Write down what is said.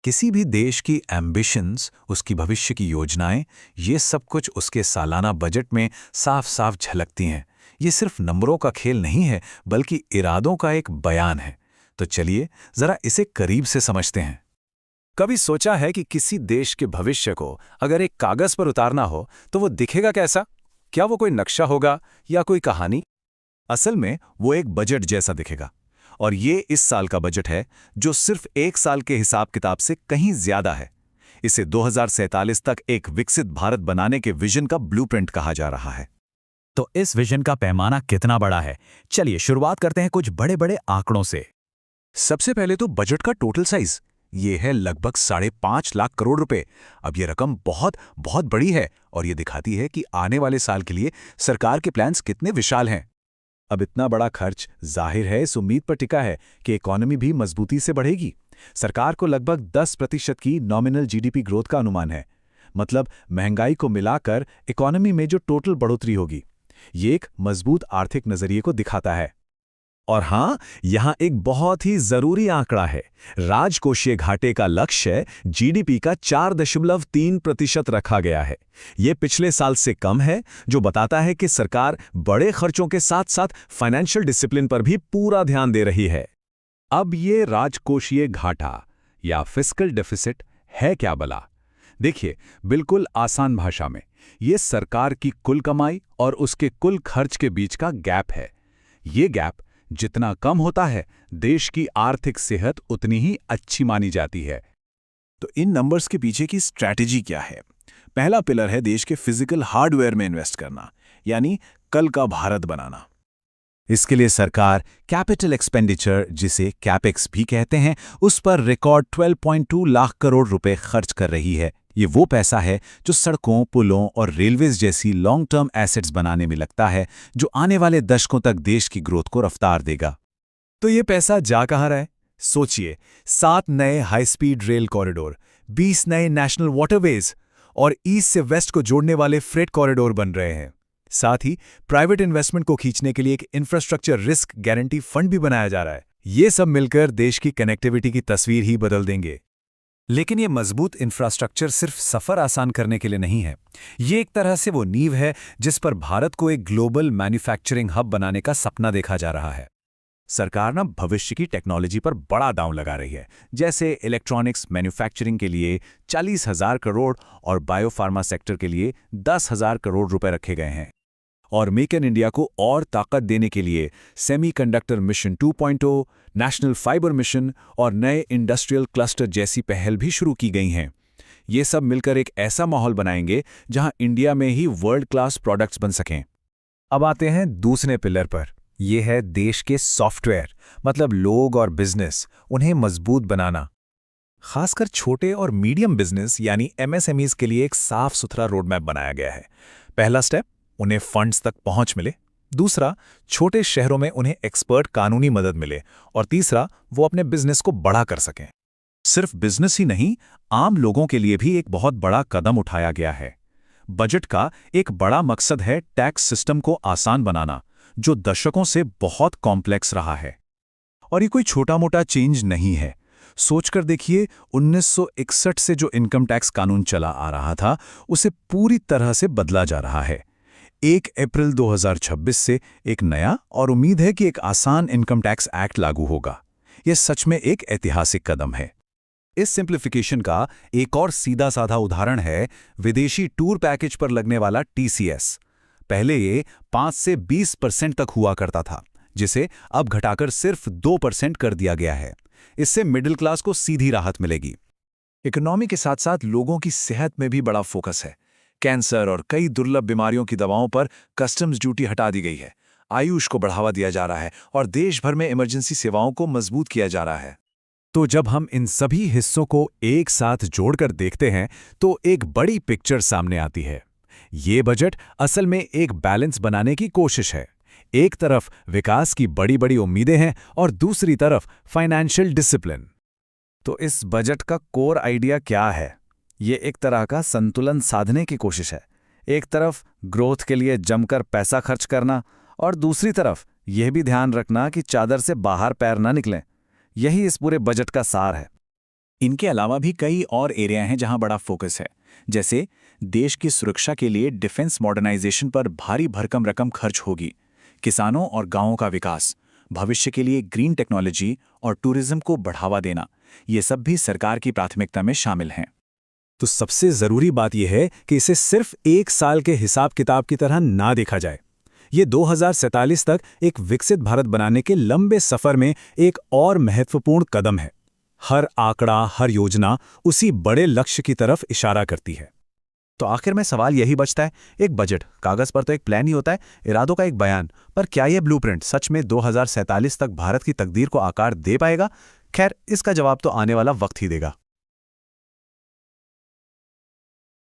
किसी भी देश की एम्बिशंस, उसकी भविष्य की योजनाएं, ये सब कुछ उसके सालाना बजट में साफ साफ झलकती हैं। ये सिर्फ नंबरों का खेल नहीं है, बल्कि इरादों का एक बयान है। तो चलिए जरा इसे करीब से समझते हैं। कभी सोचा है कि किसी देश के भविष्य को अगर एक कागज पर उतारना हो तो वो दिखेगा कैसा? क्या वो कोई नक्शा होगा या कोई कहानी? असल में वो एक बजट जैसा दिखेगा। और ये इस साल का बजट है, जो सिर्फ एक साल के हिसाब किताब से कहीं ज्यादा है। इसे 2047 तक एक विकसित भारत बनाने के विजन का ब्लूप्रिंट कहा जा रहा है। तो इस विजन का पैमाना कितना बड़ा है? चलिए शुरुआत करते हैं कुछ बड़े बड़े आंकड़ों से। सबसे पहले तो बजट का टोटल साइज। ये है लगभग 5.5 लाख करोड़ रुपए। अब ये रकम बहुत बहुत बड़ी है और ये दिखाती है कि आने वाले साल के लिए सरकार के प्लान्स कितने विशाल हैं। अब इतना बड़ा खर्च जाहिर है इस उम्मीद पर टिका है कि इकोनॉमी भी मजबूती से बढ़ेगी। सरकार को लगभग 10% की नॉमिनल जीडीपी ग्रोथ का अनुमान है। मतलब महंगाई को मिलाकर इकोनॉमी में जो टोटल बढ़ोतरी होगी, ये एक मजबूत आर्थिक नजरिए को दिखाता है। और हां, यहां एक बहुत ही जरूरी आंकड़ा है। राजकोषीय घाटे का लक्ष्य जीडीपी का 4.3% रखा गया है। यह पिछले साल से कम है, जो बताता है कि सरकार बड़े खर्चों के साथ साथ फाइनेंशियल डिसिप्लिन पर भी पूरा ध्यान दे रही है। अब ये राजकोषीय घाटा या फिस्कल डेफिसिट है क्या भला? देखिए, बिल्कुल आसान भाषा में यह सरकार की कुल कमाई और उसके कुल खर्च के बीच का गैप है। ये गैप जितना कम होता है, देश की आर्थिक सेहत उतनी ही अच्छी मानी जाती है। तो इन नंबर्स के पीछे की स्ट्रैटेजी क्या है? पहला पिलर है देश के फिजिकल हार्डवेयर में इन्वेस्ट करना, यानी कल का भारत बनाना। इसके लिए सरकार कैपिटल एक्सपेंडिचर, जिसे कैपेक्स भी कहते हैं, उस पर रिकॉर्ड 12.2 लाख करोड़ रुपए खर्च कर रही है। ये वो पैसा है जो सड़कों, पुलों और रेलवेज जैसी लॉन्ग टर्म एसेट्स बनाने में लगता है, जो आने वाले दशकों तक देश की ग्रोथ को रफ्तार देगा। तो ये पैसा जा कहाँ रहा है? सोचिए, 7 नए हाई स्पीड रेल कॉरिडोर, 20 नए नेशनल वाटरवेज और ईस्ट से वेस्ट को जोड़ने वाले फ्रेट कॉरिडोर बन रहे हैं। साथ ही प्राइवेट इन्वेस्टमेंट को खींचने के लिए एक इंफ्रास्ट्रक्चर रिस्क गारंटी फंड भी बनाया जा रहा है। ये सब मिलकर देश की कनेक्टिविटी की तस्वीर ही बदल देंगे। लेकिन ये मजबूत इंफ्रास्ट्रक्चर सिर्फ सफर आसान करने के लिए नहीं है। ये एक तरह से वो नींव है जिस पर भारत को एक ग्लोबल मैन्युफैक्चरिंग हब बनाने का सपना देखा जा रहा है। सरकार ना भविष्य की टेक्नोलॉजी पर बड़ा दांव लगा रही है, जैसे इलेक्ट्रॉनिक्स मैन्युफैक्चरिंग के लिए 40,000 करोड़ और बायोफार्मा सेक्टर के लिए 10,000 करोड़ रुपए रखे गए हैं। और मेक इन इंडिया को और ताकत देने के लिए semiconductor mission 2.0, national fibre mission और नए इंडस्ट्रियल क्लस्टर जैसी पहल भी शुरू की गई हैं। ये सब मिलकर एक ऐसा माहौल बनाएंगे जहां इंडिया में ही वर्ल्ड क्लास प्रोडक्ट्स बन सकें। अब आते हैं दूसरे पिलर पर। यह है देश के सॉफ्टवेयर, मतलब लोग और बिजनेस, उन्हें मजबूत बनाना। खासकर छोटे और मीडियम बिजनेस यानी एमएसएमईज के लिए एक साफ सुथरा रोडमैप बनाया गया है। पहला स्टेप, उन्हें फंड्स तक पहुंच मिले। दूसरा, छोटे शहरों में उन्हें एक्सपर्ट कानूनी मदद मिले। और तीसरा, वो अपने बिजनेस को बड़ा कर सकें। सिर्फ बिजनेस ही नहीं, आम लोगों के लिए भी एक बहुत बड़ा कदम उठाया गया है। बजट का एक बड़ा मकसद है टैक्स सिस्टम को आसान बनाना, जो दशकों से बहुत कॉम्प्लेक्स रहा है। और ये कोई छोटा मोटा चेंज नहीं है। सोचकर देखिए, 1961 से जो इनकम टैक्स कानून चला आ रहा था, उसे पूरी तरह से बदला जा रहा है। 1 अप्रैल 2026 से एक नया और उम्मीद है कि एक आसान इनकम टैक्स एक्ट लागू होगा। यह सच में एक ऐतिहासिक कदम है। इस सिंप्लीफिकेशन का एक और सीधा साधा उदाहरण है विदेशी टूर पैकेज पर लगने वाला टीसीएस। पहले ये 5 से 20% तक हुआ करता था, जिसे अब घटाकर सिर्फ 2% कर दिया गया है। इससे मिडिल क्लास को सीधी राहत मिलेगी। इकोनॉमी के साथ साथ लोगों की सेहत में भी बड़ा फोकस है। कैंसर और कई दुर्लभ बीमारियों की दवाओं पर कस्टम्स ड्यूटी हटा दी गई है। आयुष को बढ़ावा दिया जा रहा है और देश भर में इमरजेंसी सेवाओं को मजबूत किया जा रहा है। तो जब हम इन सभी हिस्सों को एक साथ जोड़कर देखते हैं, तो एक बड़ी पिक्चर सामने आती है। ये बजट असल में एक बैलेंस बनाने की कोशिश है। एक तरफ विकास की बड़ी बड़ी उम्मीदें हैं और दूसरी तरफ फाइनेंशियल डिसिप्लिन। तो इस बजट का कोर आइडिया क्या है? ये एक तरह का संतुलन साधने की कोशिश है। एक तरफ ग्रोथ के लिए जमकर पैसा खर्च करना और दूसरी तरफ यह भी ध्यान रखना कि चादर से बाहर पैर न निकलें। यही इस पूरे बजट का सार है। इनके अलावा भी कई और एरिया हैं जहां बड़ा फोकस है, जैसे देश की सुरक्षा के लिए डिफेंस मॉडर्नाइजेशन पर भारी भरकम रकम खर्च होगी, किसानों और गांवों का विकास, भविष्य के लिए ग्रीन टेक्नोलॉजी और टूरिज्म को बढ़ावा देना, ये सब भी सरकार की प्राथमिकता में शामिल हैं। तो सबसे ज़रूरी बात यह है कि इसे सिर्फ एक साल के हिसाब किताब की तरह ना देखा जाए। ये 2047 तक एक विकसित भारत बनाने के लंबे सफ़र में एक और महत्वपूर्ण कदम है। हर आंकड़ा, हर योजना उसी बड़े लक्ष्य की तरफ इशारा करती है। तो आखिर में सवाल यही बचता है, एक बजट कागज पर तो एक प्लान ही होता है, इरादों का एक बयान, पर क्या यह ब्लूप्रिंट सच में 2047 तक भारत की तकदीर को आकार दे पाएगा? खैर, इसका जवाब तो आने वाला वक्त ही देगा।